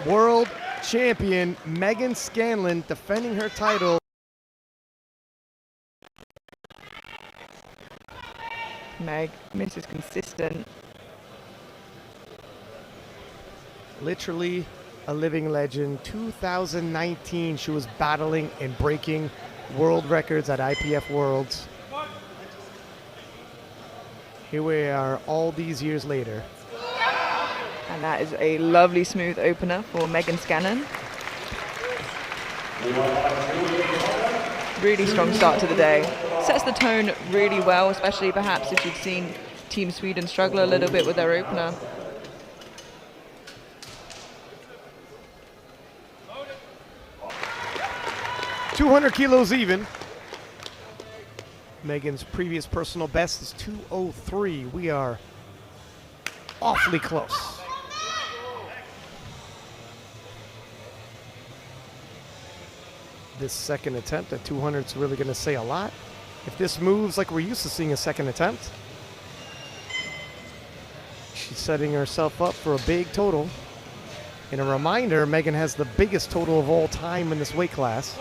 World champion Meghan Scnalon defending her title. Meg, Mrs. Consistent. Literally a living legend. 2019, she was battling and breaking world records at IPF Worlds. Here we are all these years later. And that is a lovely smooth opener for Meghan Scnalon. Really strong start to the day. Sets the tone really well, especially perhaps if you've seen Team Sweden struggle a little bit with their opener. .200 kilos even. Meghan's previous personal best is 203. We are awfully close. This second attempt at 200 is really going to say a lot. If this moves like we're used to seeing a second attempt, she's setting herself up for a big total. And a reminder, Meghan has the biggest total of all time in this weight class.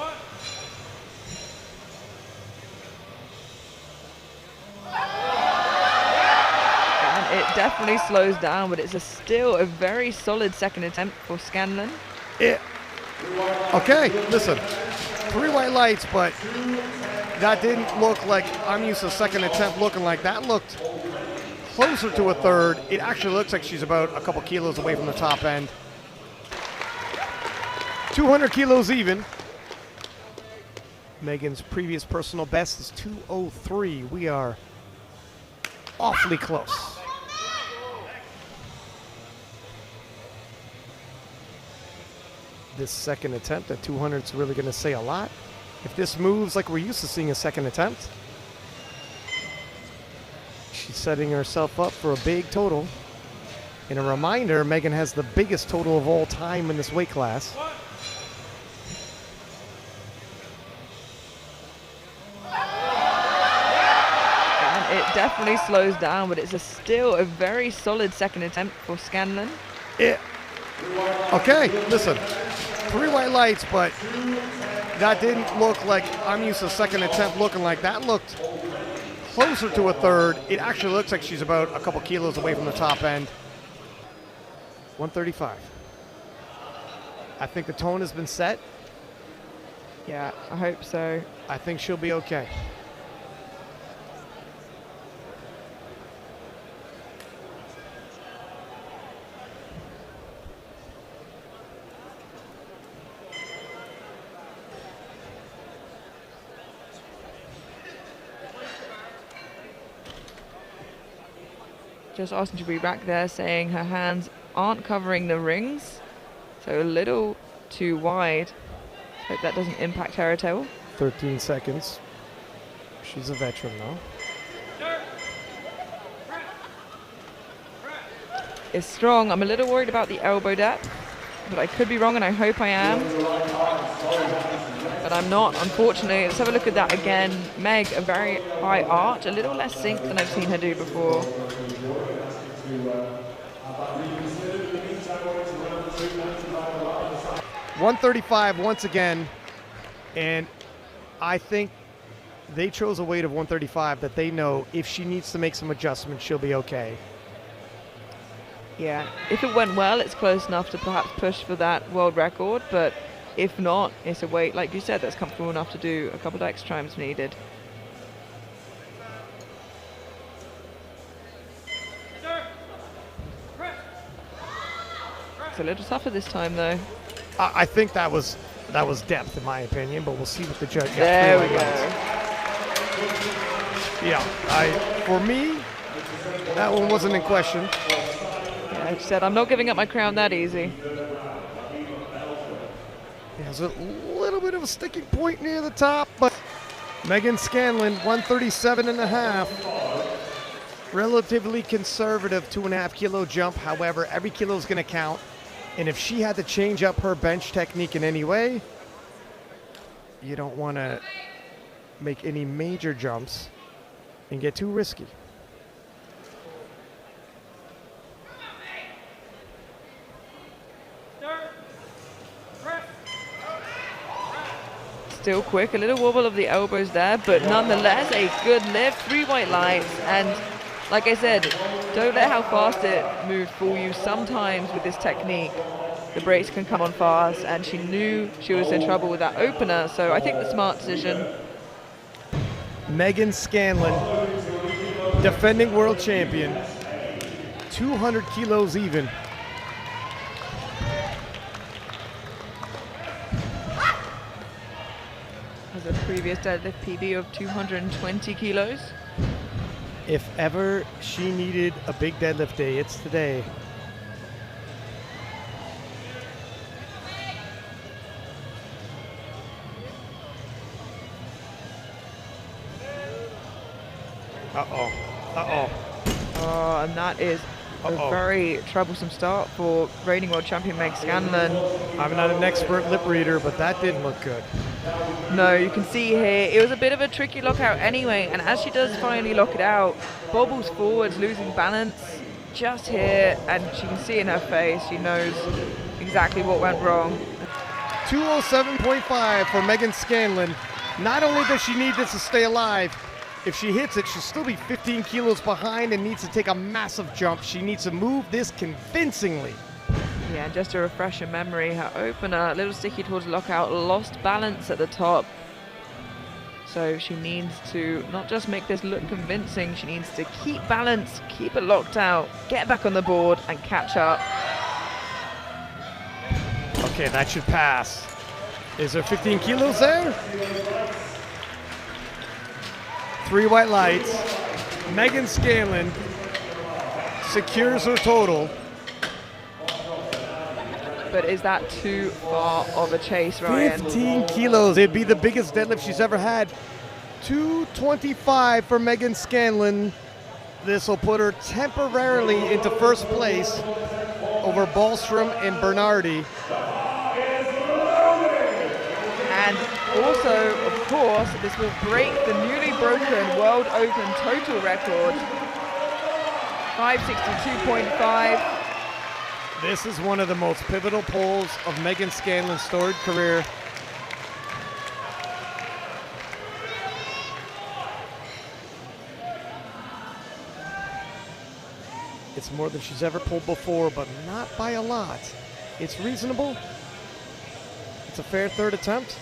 And it definitely slows down, but it's still a very solid second attempt for Scanlon. Okay, listen, 3 white lights, but that didn't look like I'm used to a second attempt looking like that. Looked closer to a third. It actually looks like she's about a couple kilos away from the top end. 200 kilos even. Meghan's previous personal best is 203. We are awfully close. This second attempt at 200 is really going to say a lot. If this moves like we're used to seeing a second attempt, she's setting herself up for a big total. And a reminder, Meghan has the biggest total of all time in this weight class. And it definitely slows down, but it's still a very solid second attempt for Scanlon. Okay, listen, 3 white lights, but that didn't look like I'm used to a second attempt looking like that. Looked closer to a third. It actually looks like she's about a couple kilos away from the top end. 135. I think the tone has been set. Yeah, I hope so. I think she'll be okay. Just asking to be back there, saying her hands aren't covering the rings, so a little too wide. Hope that doesn't impact her at all. 13 seconds. She's a veteran though. It's strong. I'm a little worried about the elbow depth, but I could be wrong, and I hope I am. But I'm not, unfortunately. Let's have a look at that again. Meg, a very high arch, a little less sync than I've seen her do before. 135 once again, and I think they chose a weight of 135 that they know if she needs to make some adjustments, she'll be okay. Yeah, if it went well, it's close enough to perhaps push for that world record, but if not, it's a weight, like you said, that's comfortable enough to do a couple of extra times needed. It's a little tougher this time, though. I think that was depth, in my opinion, but we'll see what the judge got. There we go. Yeah, for me, that one wasn't in question. Yeah, I said I'm not giving up my crown that easy. There's a little bit of a sticking point near the top, but Meghan Scnalon, 137.5. Relatively conservative 2.5 kilo jump. However, every kilo is going to count. And if she had to change up her bench technique in any way, you don't want to make any major jumps and get too risky. Still quick, a little wobble of the elbows there, but nonetheless a good lift, 3 white lights, and like I said, don't let how fast it moved fool you. Sometimes with this technique, the brakes can come on fast, and she knew she was in trouble with that opener, so I think the smart decision. Meghan Scnalon, defending world champion, 200 kilos even. Has a previous deadlift PB of 220 kilos. If ever she needed a big deadlift day, it's today. Uh-oh. Uh-oh. Oh, and that is a very troublesome start for reigning world champion Meghan Scnalon. I'm not an expert lip reader, but that didn't look good. No, you can see here, it was a bit of a tricky lockout anyway, and as she does finally lock it out, bobbles forwards, losing balance just here, and she can see in her face, she knows exactly what went wrong. 207.5 for Meghan Scnalon. Not only does she need this to stay alive, if she hits it, she'll still be 15 kilos behind and needs to take a massive jump. She needs to move this convincingly. Yeah, and just to refresh your memory, her opener, a little sticky towards lockout, lost balance at the top. So she needs to not just make this look convincing, she needs to keep balance, keep it locked out, get back on the board and catch up. Okay, that should pass. Is there 15 kilos there? 3 white lights. Meghan Scnalon secures her total. But is that too far of a chase, Ryan? 15 kilos. It'd be the biggest deadlift she's ever had. 225 for Meghan Scnalon. This will put her temporarily into first place over Ballstrom and Bernardi. And also, of course, this will break the newly broken World Open total record. 562.5. This is one of the most pivotal polls of Meghan Scnalon's storied career. It's more than she's ever pulled before, but not by a lot. It's reasonable. It's a fair third attempt,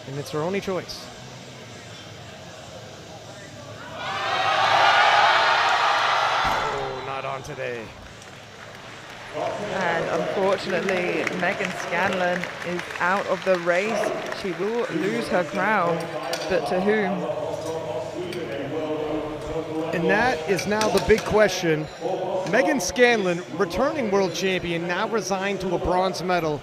and it's her only choice. Oh, not on today. And unfortunately, Meghan Scnalon is out of the race. She will lose her crown, but to whom? And that is now the big question. Meghan Scnalon, returning world champion, now resigned to a bronze medal.